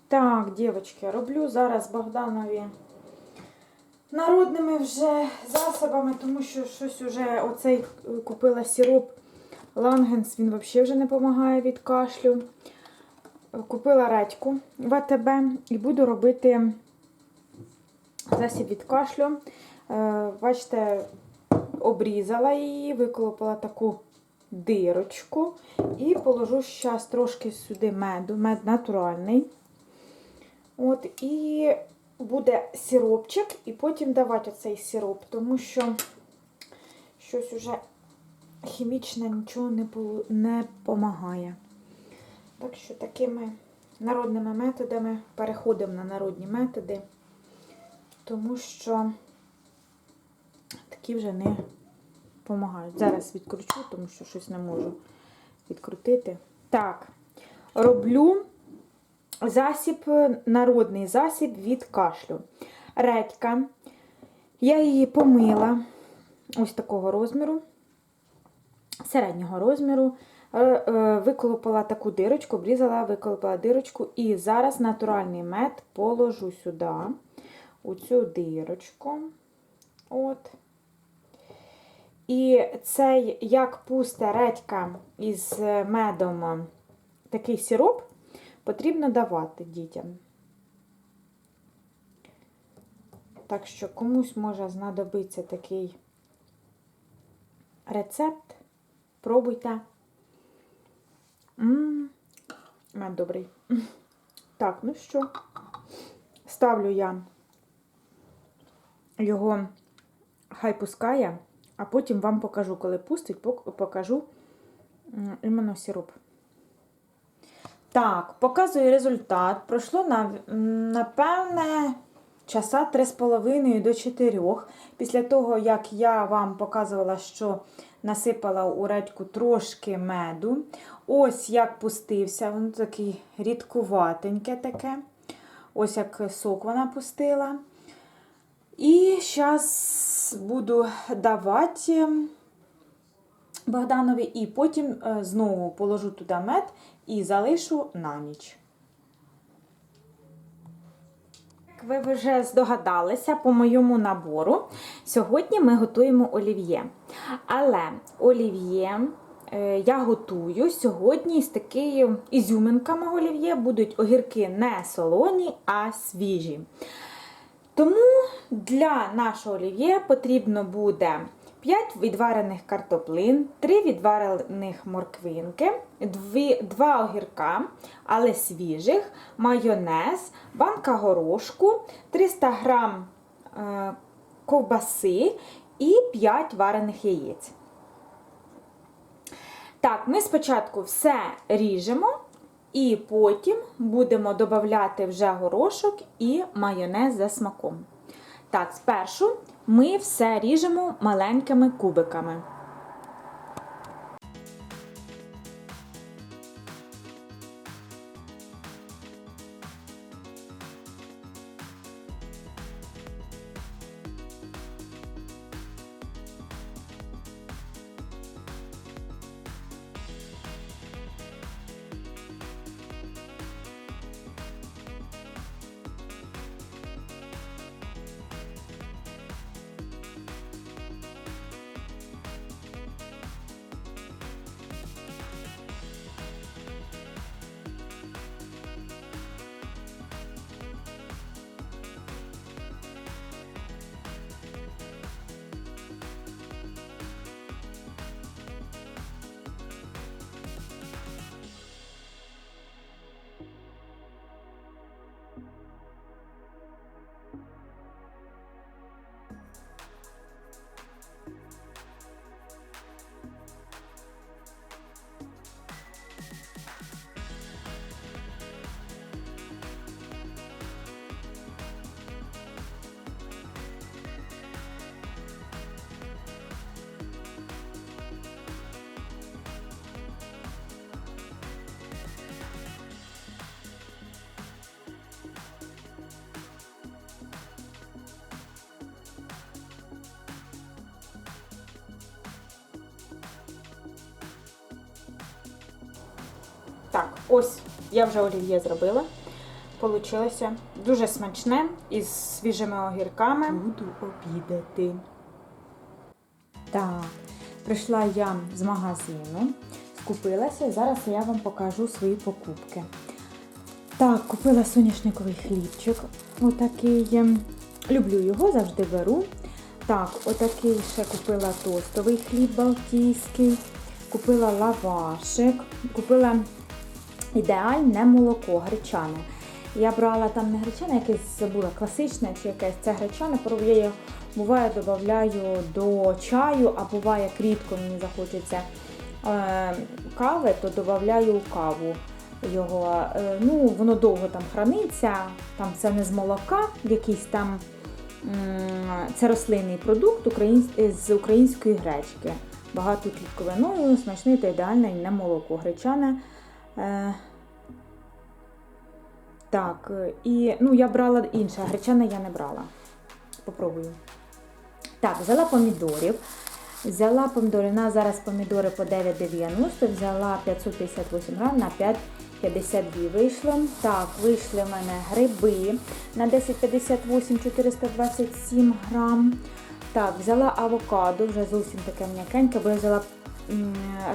Так, дівчатки, роблю зараз Богданові народними вже засобами, тому що щось уже оцей купила сироп Лангенс, він взагалі вже не допомагає від кашлю. Купила редьку в АТБ і буду робити засіб від кашлю. Бачите, обрізала її, виколопала таку дирочку і положу зараз трошки сюди меду, мед натуральний. От, і буде сиропчик, і потім давати оцей сироп, тому що щось уже хімічне нічого не допомагає. Так що такими народними методами переходимо на народні методи, тому що такі вже не допомагають. Зараз відкручу, тому що щось не можу відкрутити. Так, роблю засіб, народний засіб від кашлю. Редька. Я її помила ось такого розміру, середнього розміру. Виколупала таку дирочку, обрізала, виколупала дирочку. І зараз натуральний мед положу сюди, у цю дирочку. От. І цей, як пусте редька із медом, такий сироп, потрібно давати дітям. Так що комусь може знадобитися такий рецепт. Пробуйте. Мед добрий. Так, ну що, ставлю я його, хай пускає, а потім вам покажу, коли пустить, покажу іменно сироп. Так, показую результат. Пройшло, напевне, часа 3,5 до 4. Після того, як я вам показувала, що насипала у редьку трошки меду. Ось як пустився. Воно такий рідкуватеньке таке. Ось як сок вона пустила. І зараз буду давати Богданові. І потім знову положу туди мед і залишу на ніч. Як ви вже здогадалися по моєму набору, сьогодні ми готуємо олів'є. Але олів'є я готую сьогодні з такою ізюминками олів'є. Будуть огірки не солоні, а свіжі. Тому для нашого олів'є потрібно буде 5 відварених картоплин, 3 відварених морквинки, 2 огірка, але свіжих, майонез, банка горошку, 300 г ковбаси і 5 варених яєць. Так, ми спочатку все ріжемо і потім будемо додавати вже горошок і майонез за смаком. Так, спершу ми все ріжемо маленькими кубиками. Так, ось я вже олів'є зробила. Получилося дуже смачне із свіжими огірками. Буду обідати. Так, прийшла я з магазину, скупилася, зараз я вам покажу свої покупки. Так, купила соняшниковий хлібчик, отакий, люблю його, завжди беру. Так, отакий ще купила тостовий хліб балтійський, купила лавашик, купила ідеальне молоко гречане. Я брала там не гречане, якесь забула, класичне чи якесь, це гречане, я його буває додаю до чаю, а буває, як рідко мені захочеться кави, то додаю у каву його. Ну, воно довго там храниться, там це не з молока, якийсь там, це рослинний продукт з української гречки. Багато клітковиною, смачний та ідеальне не молоко гречане. Так, і, ну, я брала інше, гречане я не брала. Попробую. Так, взяла помідорів. У нас зараз помідори по 9,90, взяла 558 грам на 5,52 вийшло. Так, вийшли в мене гриби на 10,58, 427 грам. Так, взяла авокадо, вже зовсім таке м'якеньке, бо я взяла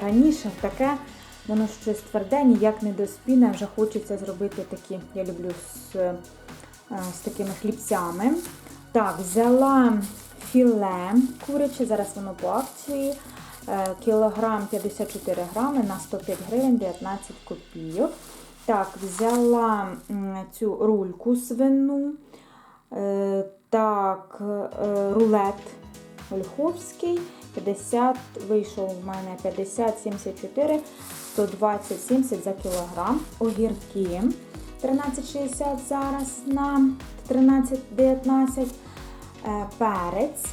раніше таке, воно щось тверде, ніяк не доспіне, вже хочеться зробити такі, я люблю з такими хлібцями. Так, взяла філе куряче, зараз воно по акції, кілограм 54 грами на 105 гривень 19 копійок. Так, взяла цю рульку свину, так, рулет ольховський, 50, вийшов в мене 50,74, 120,70 за кілограм. Огірки 13,60 зараз на 13,19. Перець.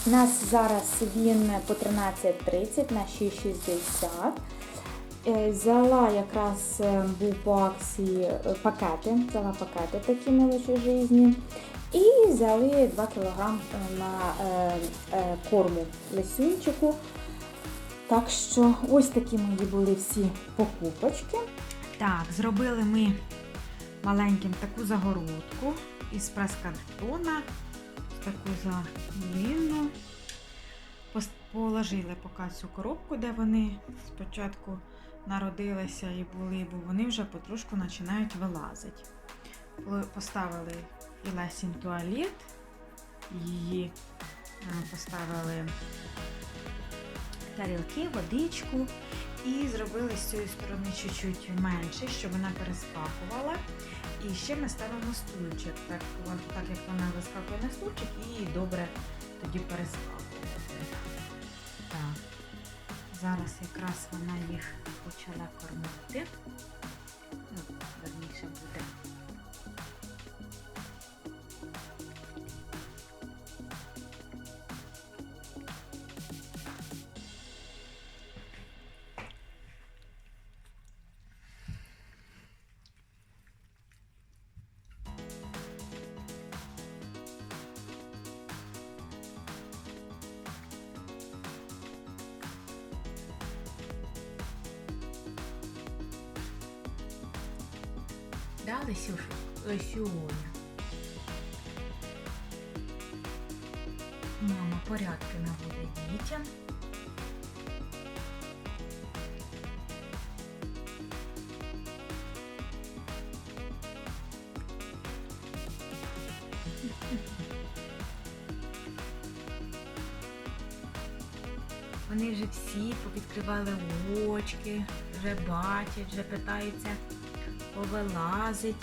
У нас зараз він по 13,30 на 6,60. Взяла якраз, був по акції пакети, взяла пакети такі мелочі жизні. І взяли 2 кг на корму лисюнчику. Так що ось такі мої були всі покупочки. Так, зробили ми маленьким таку загородку із прес-картона, таку загальну. Положили поки цю коробку, де вони спочатку народилися і були, бо вони вже потрошку починають вилазити. Поставили і Лесін туалет, її поставили тарілки, водичку і зробили з цієї сторони чуть-чуть менше, щоб вона перескакувала. І ще ми ставимо стульчик, так як вона вискакує на стульчик, і добре тоді перескакує. Так, зараз якраз вона їх почала кормити. Ну, верніше буде. Да, Лесюня? Мама порядки наводить дітям. Вони вже всі повідкривали очки, вже бачать, вже питаються повилазить.